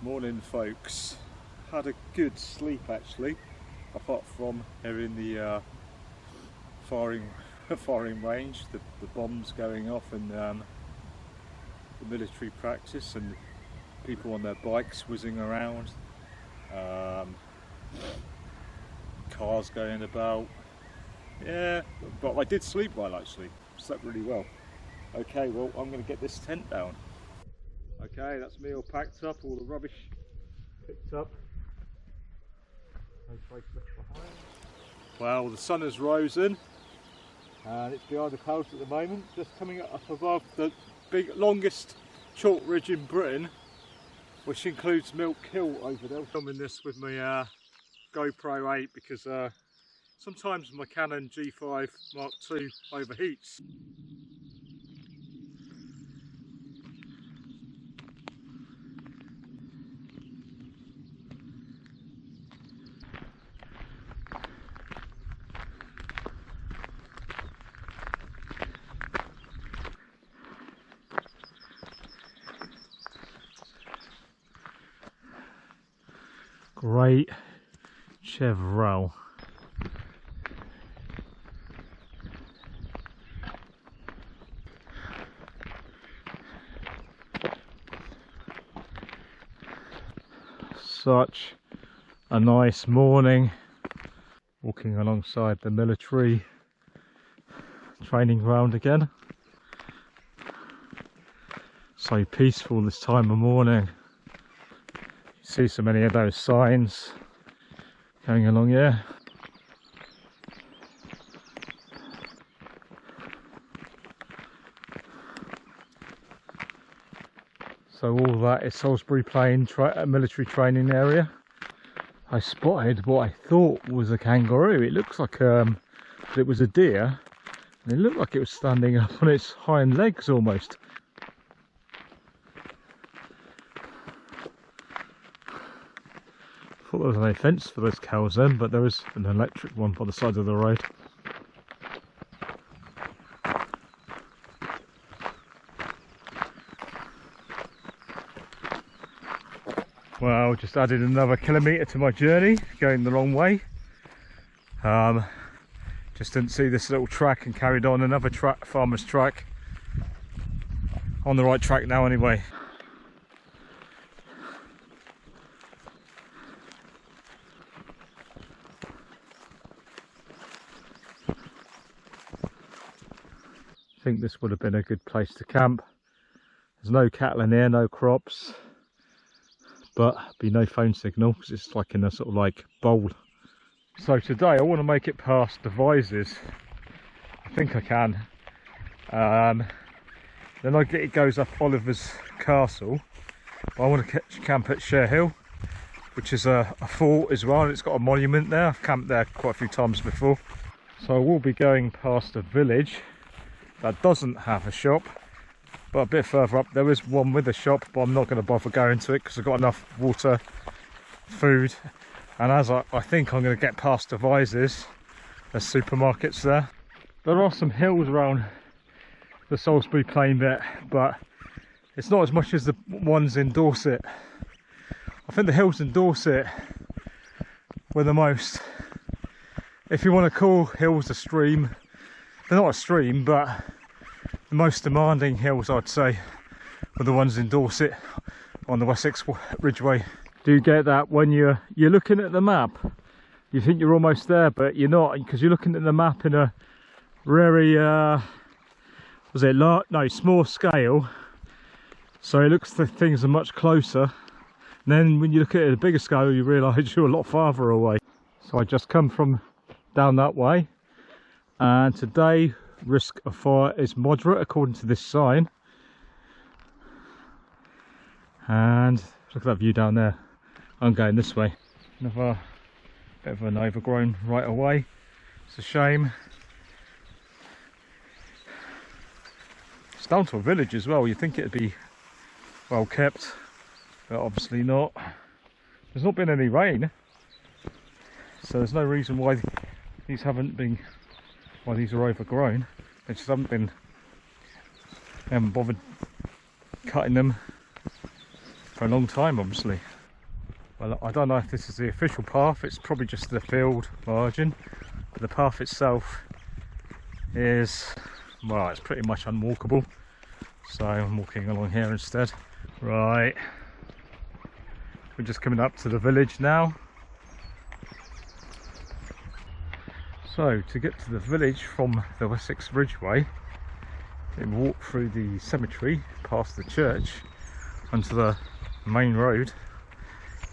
Morning folks. Had a good sleep actually, apart from hearing the firing range, the bombs going off, and the military practice and people on their bikes whizzing around, cars going about. Yeah, but I did sleep well actually, slept really well. Okay, well I'm going to get this tent down. Okay, that's me all packed up, all the rubbish picked up. No trace left behind. Well, the sun has risen and it's behind the clouds at the moment, just coming up above the longest chalk ridge in Britain, which includes Milk Hill over there. I'm filming this with my GoPro 8 because sometimes my Canon G5 Mark II overheats. Great Cherhill. Such a nice morning, walking alongside the military training ground again. So peaceful this time of morning. See so many of those signs going along here. So all that is Salisbury Plain military training area. I spotted what I thought was a kangaroo. It looks like it was a deer, and it looked like it was standing up on its hind legs almost. I thought there was no fence for those cows then, but there is an electric one by the side of the road. Well, just added another kilometre to my journey, going the long way. Just didn't see this little track and carried on another farmer's track. On the right track now anyway. I think this would have been a good place to camp. There's no cattle in here, no crops, but be no phone signal because it's like in a sort of like bowl. So today I want to make it past Devizes. I think I can. Then it goes up Oliver's Castle. I want to camp at Cherhill, which is a fort as well, and it's got a monument there. I've camped there quite a few times before. So I will be going past a village that doesn't have a shop, but a bit further up there is one with a shop, but I'm not going to bother going to it because I've got enough water, food, and as I think I'm going to get past Devizes, there's supermarkets there. There are some hills around the Salisbury Plain bit, but it's not as much as the ones in Dorset. I think the hills in Dorset were the most, if you want to call hills a stream, they're not a stream, but the most demanding hills I'd say were the ones in Dorset on the Wessex Ridgeway. Do you get that when you're looking at the map? You think you're almost there, but you're not, because you're looking at the map in a very small scale, so it looks like things are much closer. And then when you look at it at a bigger scale, you realise you're a lot farther away. So I just come from down that way, and today risk of fire is moderate according to this sign. And look at that view down there. I'm going this way. Another bit of an overgrown right away. It's a shame. It's down to a village as well. You'd think it'd be well kept, but obviously not. There's not been any rain, so there's no reason why these haven't been, why these are overgrown. They just haven't bothered cutting them. for a long time, obviously. Well, I don't know if this is the official path, it's probably just the field margin, but the path itself is, well, it's pretty much unwalkable, so I'm walking along here instead. Right, we're just coming up to the village now. So to get to the village from the Wessex Ridgeway, you walk through the cemetery, past the church, onto the main road.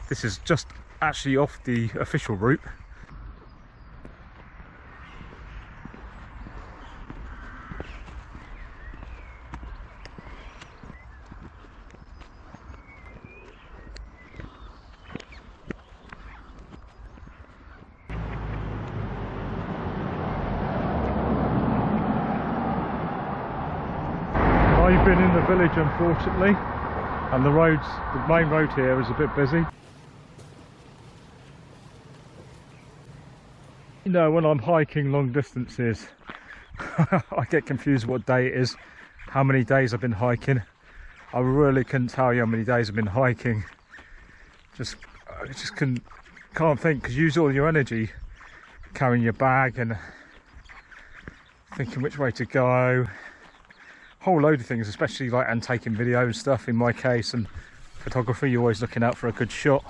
This is just actually off the official route. I've been in the village, unfortunately, and the main road here is a bit busy. You know, when I'm hiking long distances, I get confused what day it is, how many days I've been hiking. I really couldn't tell you how many days I've been hiking. I just can't think, because you use all your energy carrying your bag and thinking which way to go. Whole load of things, especially like and taking video and stuff in my case, and photography, you're always looking out for a good shot.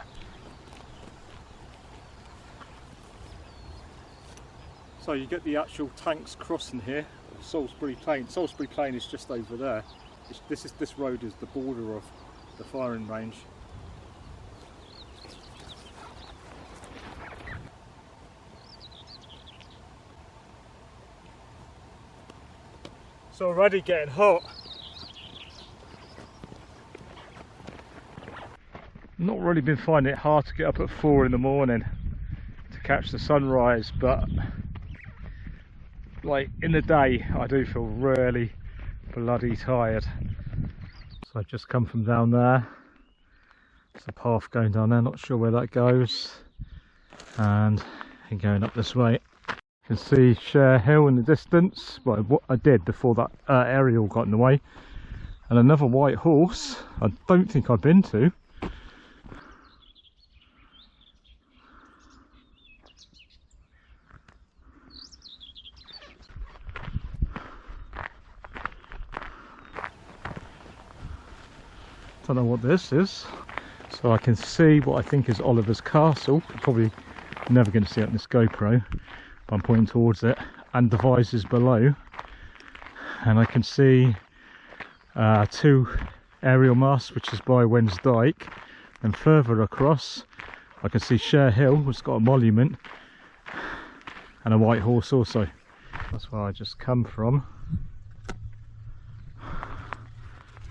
So you get the actual tanks crossing here, Salisbury Plain. Salisbury Plain is just over there. This road is the border of the firing range. It's already getting hot. Not really been finding it hard to get up at 4 in the morning to catch the sunrise, but like in the day I do feel really bloody tired. So I've just come from down there. There's a path going down there, not sure where that goes, and going up this way. You can see Cherhill in the distance, well, what I did before that aerial got in the way, and another white horse I don't think I've been to. Don't know what this is. So I can see what I think is Oliver's castle. Probably never going to see it on this GoPro, but I'm pointing towards it, and Devizes below, and I can see 2 aerial masts, which is by Wansdyke, and further across I can see Cherhill, which has got a monument, and a white horse also. That's where I just come from.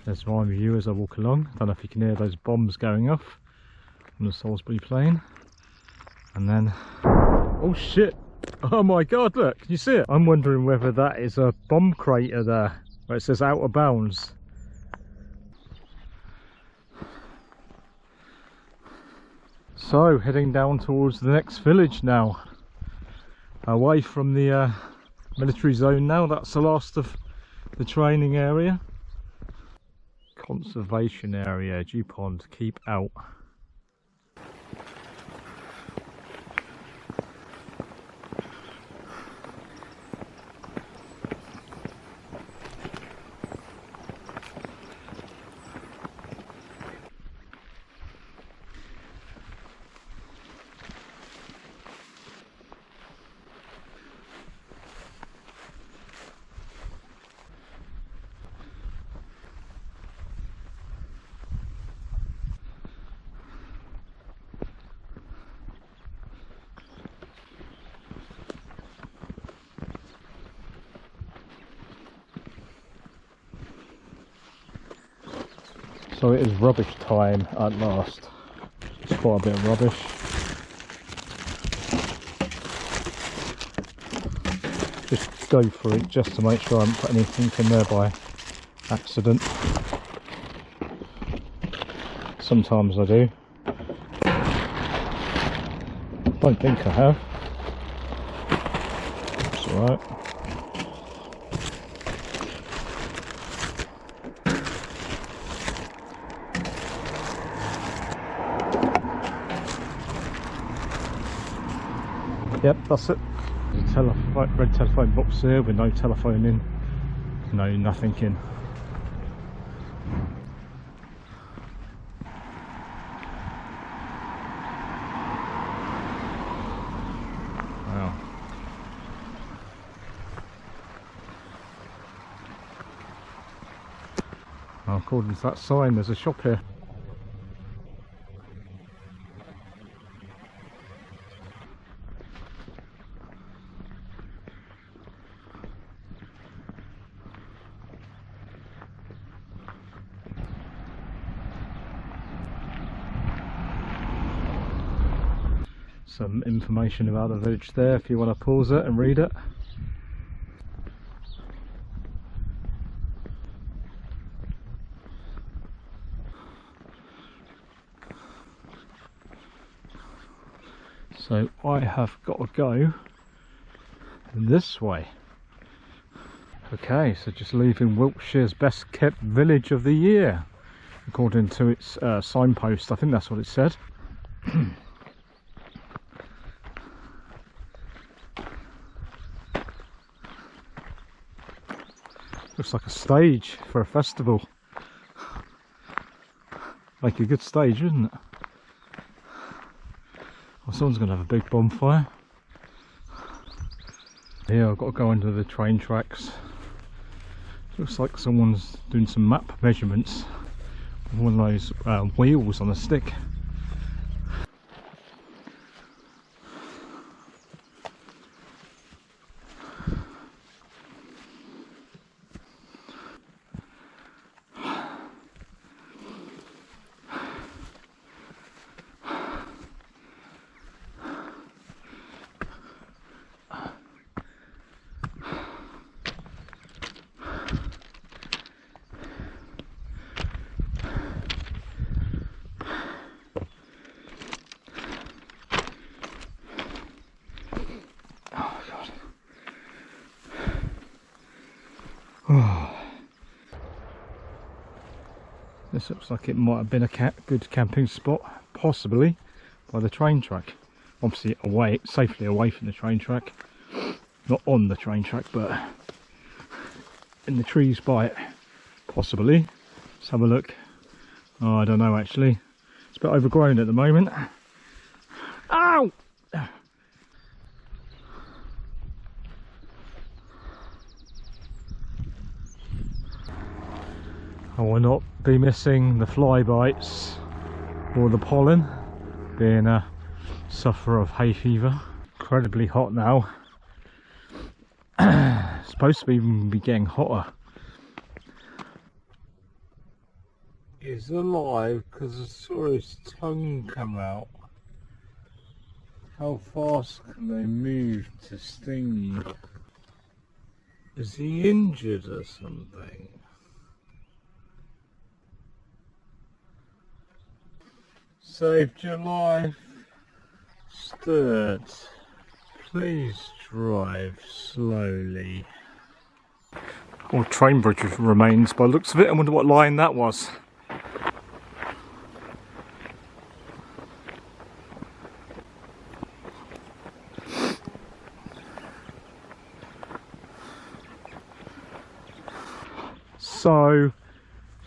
There's my view as I walk along. I don't know if you can hear those bombs going off on the Salisbury Plain. And then, oh shit, oh my god, look, can you see it? I'm wondering whether that is a bomb crater there, where it says out of bounds. So, heading down towards the next village now. Away from the military zone now. That's the last of the training area. Conservation area, dew pond, keep out. So it is rubbish time at last. It's quite a bit of rubbish. Just go for it just to make sure I haven't put anything in there by accident. Sometimes I do. Don't think I have. It's alright. Yep, that's it. There's a red telephone box here with no telephone in, no nothing in. Wow. Well, according to that sign, there's a shop here. Some information about the village there if you want to pause it and read it. So I have got to go this way. Okay, so just leaving Wiltshire's best kept village of the year, according to its signpost. I think that's what it said. Looks like a stage for a festival. Like a good stage, isn't it? Well, someone's going to have a big bonfire. Here I've got to go under the train tracks. Looks like someone's doing some map measurements with one of those wheels on a stick. This looks like it might have been a good camping spot, possibly by the train track. Obviously safely away from the train track. Not on the train track, but in the trees by it, possibly. Let's have a look. Oh, I don't know actually. It's a bit overgrown at the moment. Ow! I will not be missing the fly bites or the pollen, being a sufferer of hay fever. Incredibly hot now. Supposed to even be getting hotter. He's alive because I saw his tongue come out. How fast can they move to sting? Is he injured or something? Saved your life, Stert. Please drive slowly. Old train bridge remains by the looks of it. I wonder what line that was.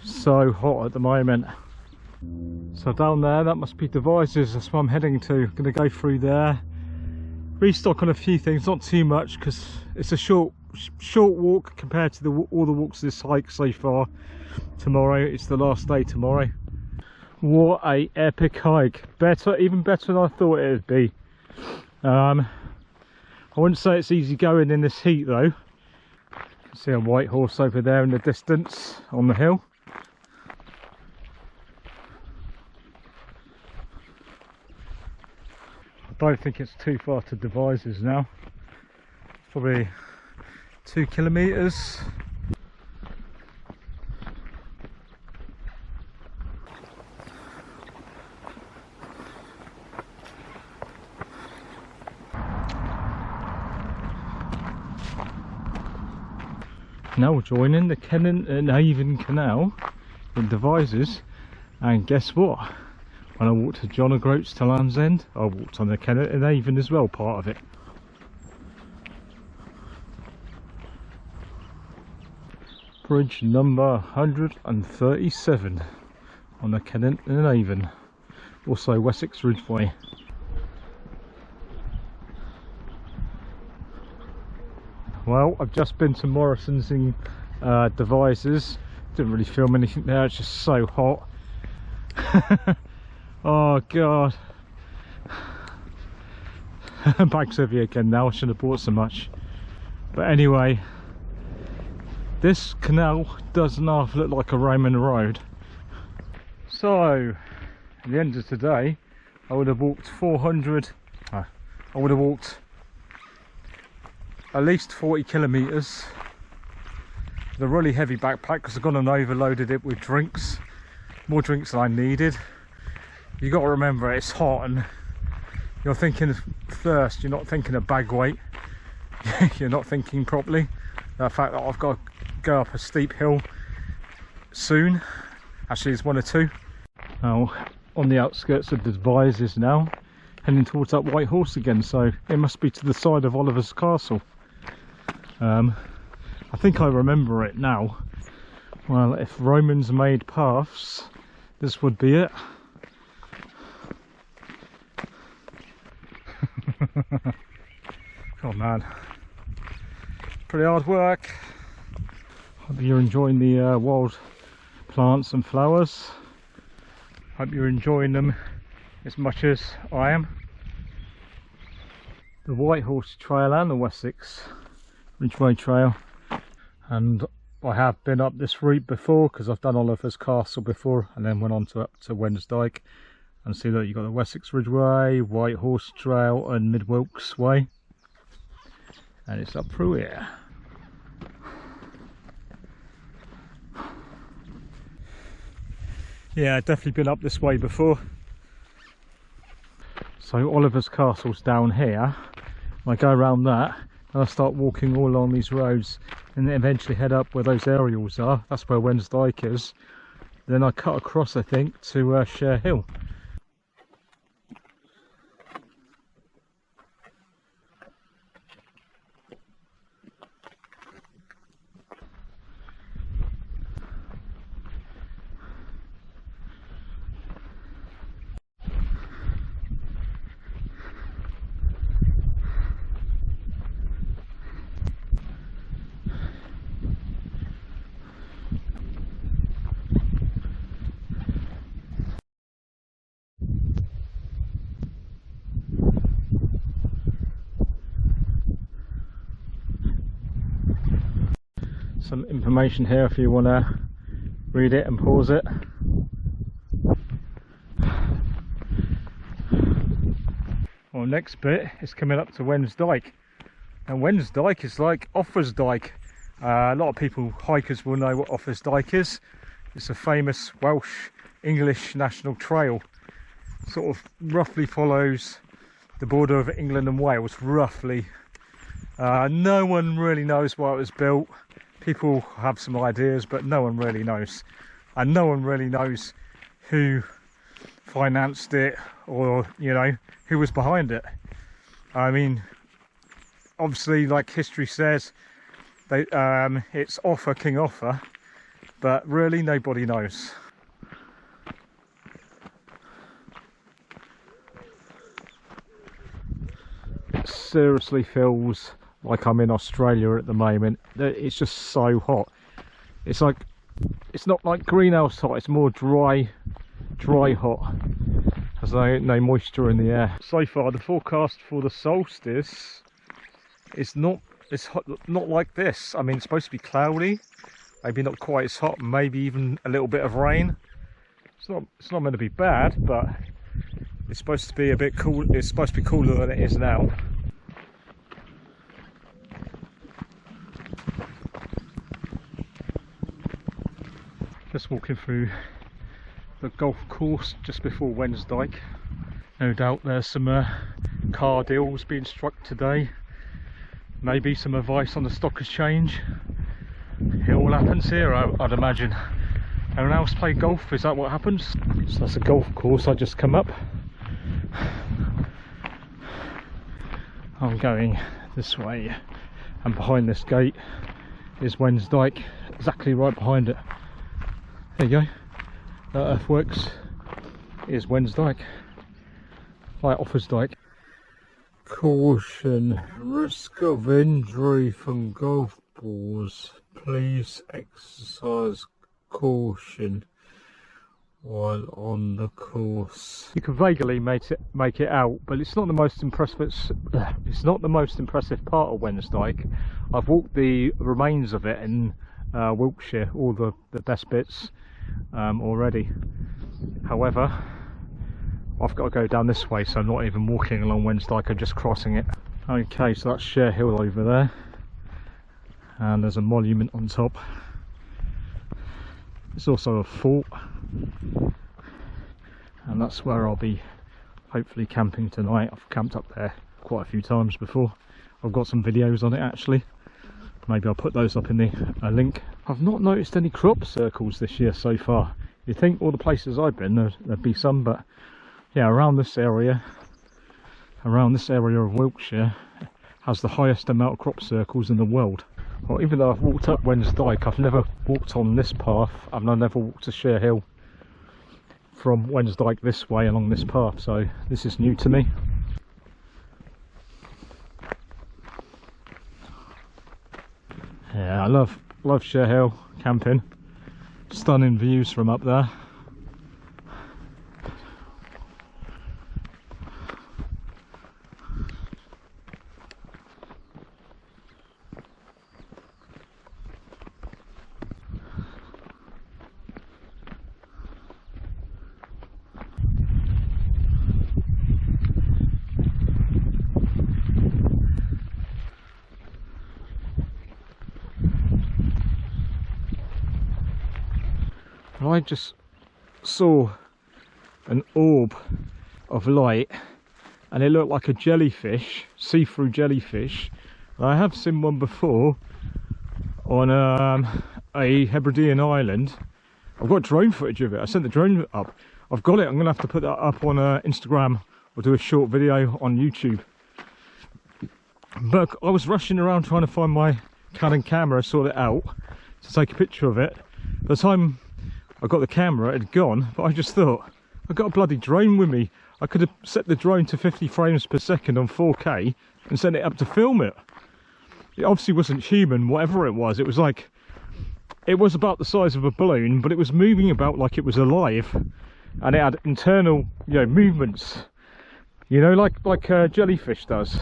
So hot at the moment. So down there, that must be Devizes. That's where I'm heading to. Going to go through there, restock on a few things, not too much because it's a short walk compared to all the walks this hike so far. Tomorrow, it's the last day tomorrow. What a epic hike! Even better than I thought it would be. I wouldn't say it's easy going in this heat though. See a white horse over there in the distance on the hill. I don't think it's too far to Devizes now. Probably 2 kilometres. Now we're joining the Kennet and Avon Canal in Devizes, and guess what? When I walked to John O'Groats to Land's End, I walked on the Kennet and Avon as well, part of it. Bridge number 137 on the Kennet and Avon, also Wessex Ridgeway. Well, I've just been to Morrison's in Devizes. Didn't really film anything there, it's just so hot. Oh god. Bag's heavy again now, I shouldn't have bought so much. But anyway, this canal doesn't half look like a Roman road. So, at the end of today, I would have walked I would have walked at least 40 kilometres with a really heavy backpack because I've gone and overloaded it with drinks, more drinks than I needed. You got to remember it's hot and you're thinking of thirst, you're not thinking of bag weight. You're not thinking properly. The fact that I've got to go up a steep hill soon, actually it's one or two. Now on the outskirts of the Devizes now, heading towards that White Horse again, so it must be to the side of Oliver's castle. I think I remember it now. Well, if Romans made paths, this would be it. Oh man, pretty hard work. Hope you're enjoying the wild plants and flowers. Hope you're enjoying them as much as I am. The White Horse Trail and the Wessex Ridgeway Trail, and I have been up this route before because I've done Oliver's Castle before and then went on to up to Wansdyke, and see that you've got the Wessex Ridgeway, White Horse Trail and Wilts Way, and it's up through here. Yeah, definitely been up this way before. So Oliver's Castle's down here. I go around that and I start walking all along these roads and then eventually head up where those aerials are. That's where Wansdyke is. Then I cut across, I think, to Cherhill. Some information here if you want to read it and pause it. Well, next bit is coming up to Wansdyke, and Wansdyke is like Offansdyke. A lot of people, hikers, will know what Offansdyke is. It's a famous Welsh English national trail, sort of roughly follows the border of England and Wales, roughly. No one really knows why it was built. People have some ideas, but no one really knows, and no one really knows who financed it, or you know, who was behind it. I mean, obviously, like history says, they it's Offa, King Offa, but really nobody knows. It seriously feels like I'm in Australia at the moment. It's just so hot. It's like, it's not like greenhouse hot, it's more dry hot. There's no moisture in the air. So far the forecast for the solstice is not like this. I mean, it's supposed to be cloudy, maybe not quite as hot, maybe even a little bit of rain. It's not meant to be bad, but it's supposed to be a bit cool. It's supposed to be cooler than it is now. Just walking through the golf course just before Wansdyke. No doubt there's some car deals being struck today. Maybe some advice on the stock exchange. It all happens here, I'd imagine. Everyone else play golf, is that what happens? So that's a golf course I just come up. I'm going this way, and behind this gate is Wansdyke exactly right behind it. There you go. That earthworks is Wansdyke, like Offansdyke. Caution, risk of injury from golf balls. Please exercise caution while on the course. You can vaguely make it out, but it's not the most impressive. It's not the most impressive part of Wansdyke. I've walked the remains of it in Wiltshire, all the best bits already. However, I've got to go down this way, so I'm not even walking along Wansdyke, I'm just crossing it. Okay, so that's Cherhill over there, and there's a monument on top. It's also a fort, and that's where I'll be hopefully camping tonight. I've camped up there quite a few times before. I've got some videos on it actually. Maybe I'll put those up in the link. I've not noticed any crop circles this year so far. You'd think all the places I've been there'd be some, but yeah, around this area of Wiltshire has the highest amount of crop circles in the world. Well, even though I've walked up Wansdyke, I've never walked on this path, and I've never walked to Cherhill from Wansdyke this way along this path, so this is new to me. Yeah, I love Cherhill camping. Stunning views from up there. I just saw an orb of light, and it looked like a jellyfish, see-through jellyfish. I have seen one before on a Hebridean island. I've got drone footage of it. I sent the drone up. I've got it. I'm gonna have to put that up on Instagram or do a short video on YouTube. But I was rushing around trying to find my Canon camera, sort it out to take a picture of it. By the time I got the camera, it had gone, but I just thought, I've got a bloody drone with me. I could have set the drone to 50 frames per second on 4K and sent it up to film it. It obviously wasn't human, whatever it was. It was like, it was about the size of a balloon, but it was moving about like it was alive, and it had internal, you know, movements, you know, like a jellyfish does.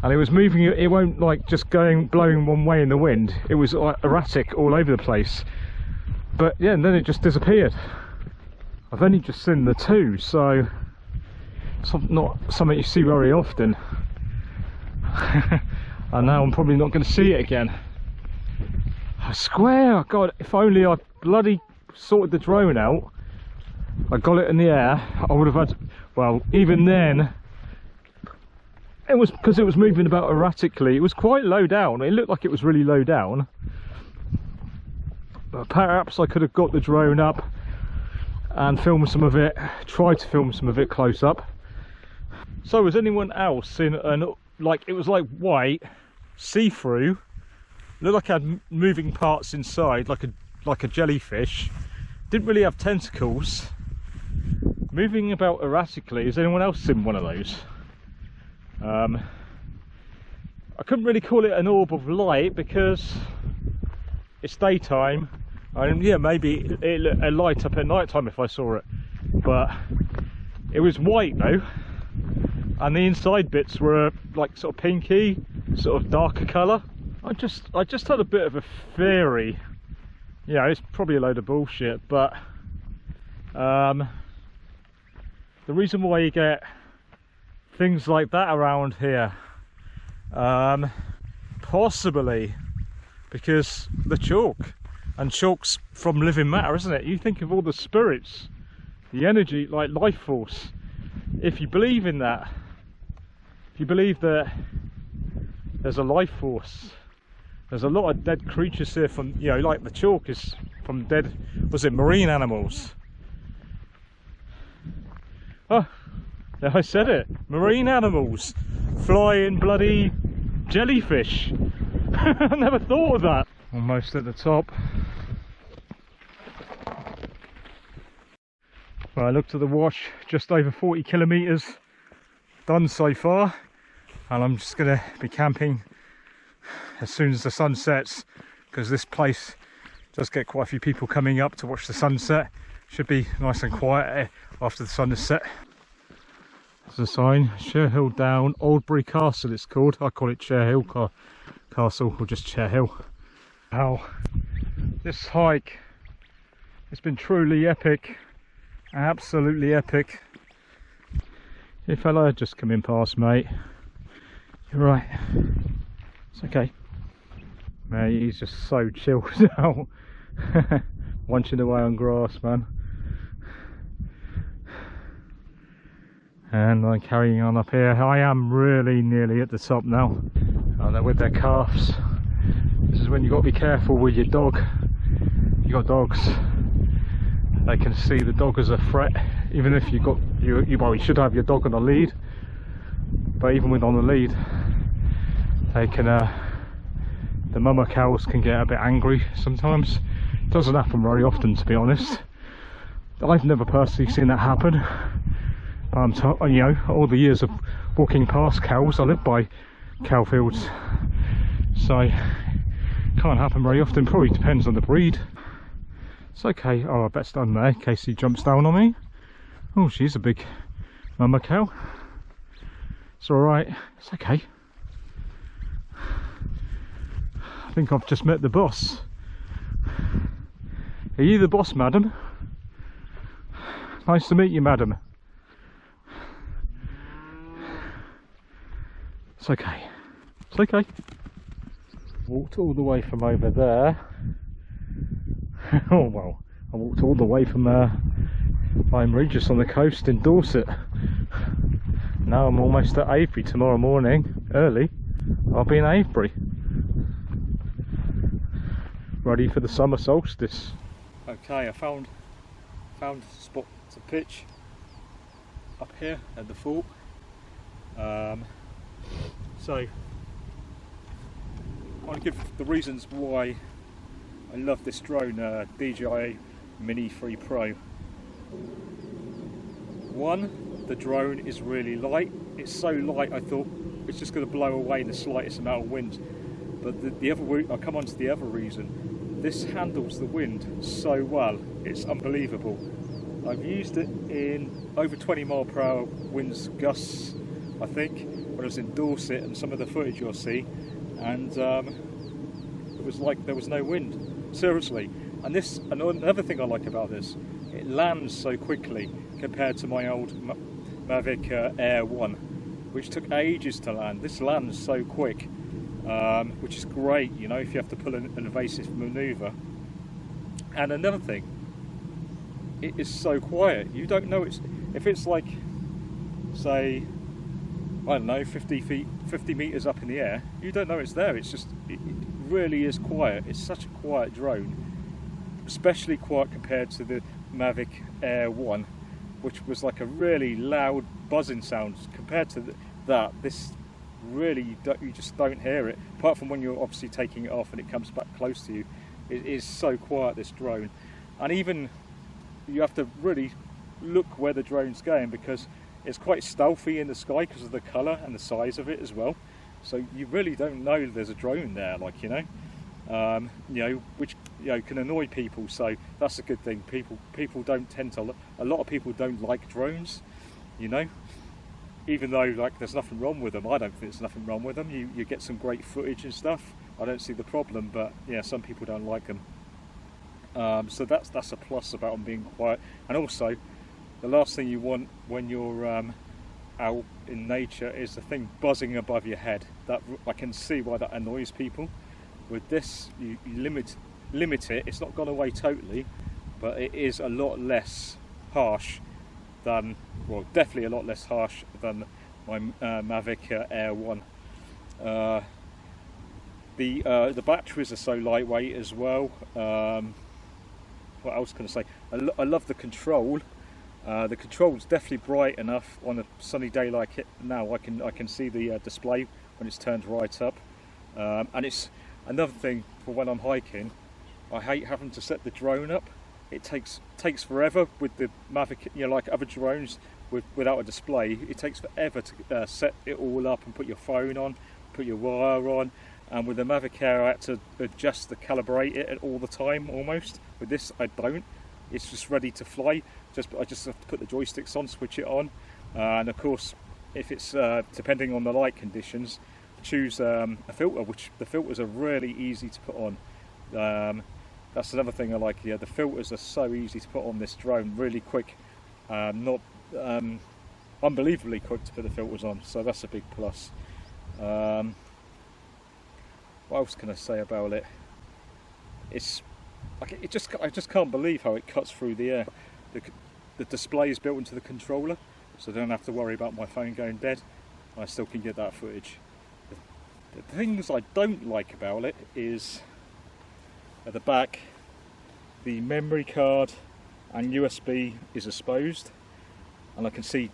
And it was moving, it won't like just blowing one way in the wind. It was like erratic all over the place. But yeah, and then it just disappeared. I've only just seen the two, so it's not something you see very often. And now I'm probably not going to see it again. I swear, God, if only I bloody sorted the drone out, I got it in the air, I would have had, well, even then, it was because it was moving about erratically. It was quite low down. It looked like it was really low down. But perhaps I could have got the drone up and filmed some of it, tried to film some of it close up. So has anyone else seen like, it was like white, see-through, looked like it had moving parts inside, like a jellyfish, didn't really have tentacles, moving about erratically. Has anyone else seen one of those? I couldn't really call it an orb of light because it's daytime, and yeah, maybe it'd light up at night time if I saw it, but it was white though, and the inside bits were like sort of pinky, sort of darker colour. I just had a bit of a theory, yeah, it's probably a load of bullshit, but the reason why you get things like that around here, possibly because the chalk, and chalk's from living matter, isn't it? You think of all the spirits, the energy, like life force. If you believe in that, if you believe that there's a life force, there's a lot of dead creatures here from, you know, like the chalk is from dead, was it marine animals? Oh, I said it, marine animals, flying bloody jellyfish. I never thought of that. Almost at the top. Well, I looked at the watch, just over 40 kilometres done so far, and I'm just going to be camping as soon as the sun sets, because this place does get quite a few people coming up to watch the sunset. Should be nice and quiet after the sun is set. There's a sign, Cherhill Down, Oldbury Castle it's called. I call it Cherhill Castle, or just Cherhill. Wow, this hike has been truly epic, absolutely epic. Hey fella, just coming past, mate. You're right, it's okay. Mate, he's just so chilled out. Munching away on grass, man. And I'm carrying on up here. I am really nearly at the top now. Oh, they're with their calves. This is when you've got to be careful with your dog. You got dogs, they can see the dog as a threat. Even if you should have your dog on a lead, but even with on the lead, they can the mama cows can get a bit angry sometimes. It doesn't happen very often, to be honest. I've never personally seen that happen. You know, all the years of walking past cows, I live by cow fields, so it can't happen very often. Probably depends on the breed. It's okay. Oh, I bet it's done there in case he jumps down on me. Oh, she's a big mama cow. It's alright, it's okay. I think I've just met the boss. Are you the boss, madam? Nice to meet you, madam. It's okay. It's okay. Walked all the way from over there. Oh well, I walked all the way from Lyme Regis on the coast in Dorset. Now I'm almost at Avebury. Tomorrow morning, early, I'll be in Avebury, ready for the summer solstice. Okay, I found a spot to pitch up here at the fort. So I want to give the reasons why I love this drone, DJI Mini 3 Pro. One, the drone is really light. It's so light I thought it's just going to blow away in the slightest amount of wind. But I'll come on to the other reason. This handles the wind so well, it's unbelievable. I've used it in over 20-mile-per-hour winds gusts, I think, when I was in Dorset, and some of the footage you'll see, and it was like there was no wind. Seriously. And another thing I like about this, it lands so quickly compared to my old Mavic Air 1, which took ages to land. This lands so quick, which is great, you know, if you have to pull an evasive manoeuvre. And another thing, it is so quiet. You don't know if it's like, say, I don't know, 50 metres up in the air, you don't know it's there. It's just, it really is quiet. It's such a quiet drone, especially quiet compared to the Mavic Air 1, which was like a really loud buzzing sound. Compared to that, this really, you just don't hear it, apart from when you're obviously taking it off and it comes back close to you. It is so quiet, this drone. And even you have to really look where the drone's going, because it's quite stealthy in the sky because of the colour and the size of it as well. So you really don't know there's a drone there, like, you know, which, you know, can annoy people. So that's a good thing. People don't tend to. A lot of people don't like drones, you know. Even though, like, there's nothing wrong with them. I don't think there's nothing wrong with them. You get some great footage and stuff. I don't see the problem, but yeah, some people don't like them. So that's a plus about them being quiet. And also, the last thing you want when you're out in nature is the thing buzzing above your head. That, I can see why that annoys people. With this, you limit it. It's not gone away totally, but it is a lot less harsh than, well, definitely a lot less harsh than my Mavic Air 1. The batteries are so lightweight as well. What else can I say? I love the control. The control is definitely bright enough on a sunny day like it now. I can see the display when it's turned right up, and it's Another thing for when I'm hiking, I hate having to set the drone up. It takes forever with the Mavic, you know, like other drones without a display. It takes forever to set it all up and put your phone on, put your wire on. And with the Mavic Air, I had to adjust to calibrate it all the time almost. With this, I don't. It's just ready to fly. I just have to put the joysticks on, switch it on, and of course, if it's depending on the light conditions, choose a filter. Which the filters are really easy to put on. That's another thing I like here. The filters are so easy to put on this drone, really quick, not unbelievably quick to put the filters on. So that's a big plus. What else can I say about it? It's like I just can't believe how it cuts through the air. The display is built into the controller, so I don't have to worry about my phone going dead. I still can get that footage. The things I don't like about it is at the back, the memory card and USB is exposed, and I can see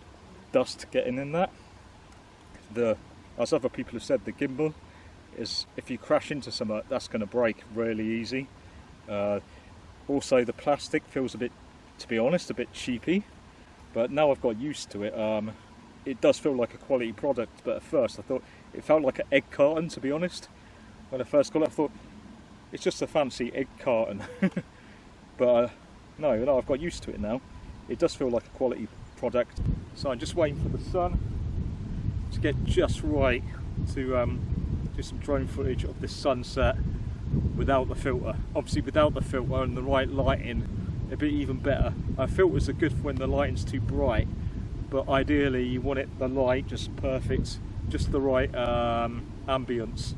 dust getting in that. As other people have said, the gimbal is, if you crash into something, that's going to break really easy. Also, the plastic feels a bit, to be honest, a bit cheapy, but now I've got used to it. It does feel like a quality product, but at first I thought it felt like an egg carton, to be honest. When I first got it, I thought it's just a fancy egg carton. But no, I've got used to it now. It does feel like a quality product. So I'm just waiting for the sun to get just right to do some drone footage of this sunset without the filter. Obviously without the filter and the right lighting, it'd be even better. Filters are good for when the lighting's too bright, but ideally you want the light just perfect, just the right ambience,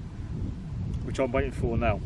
which I'm waiting for now.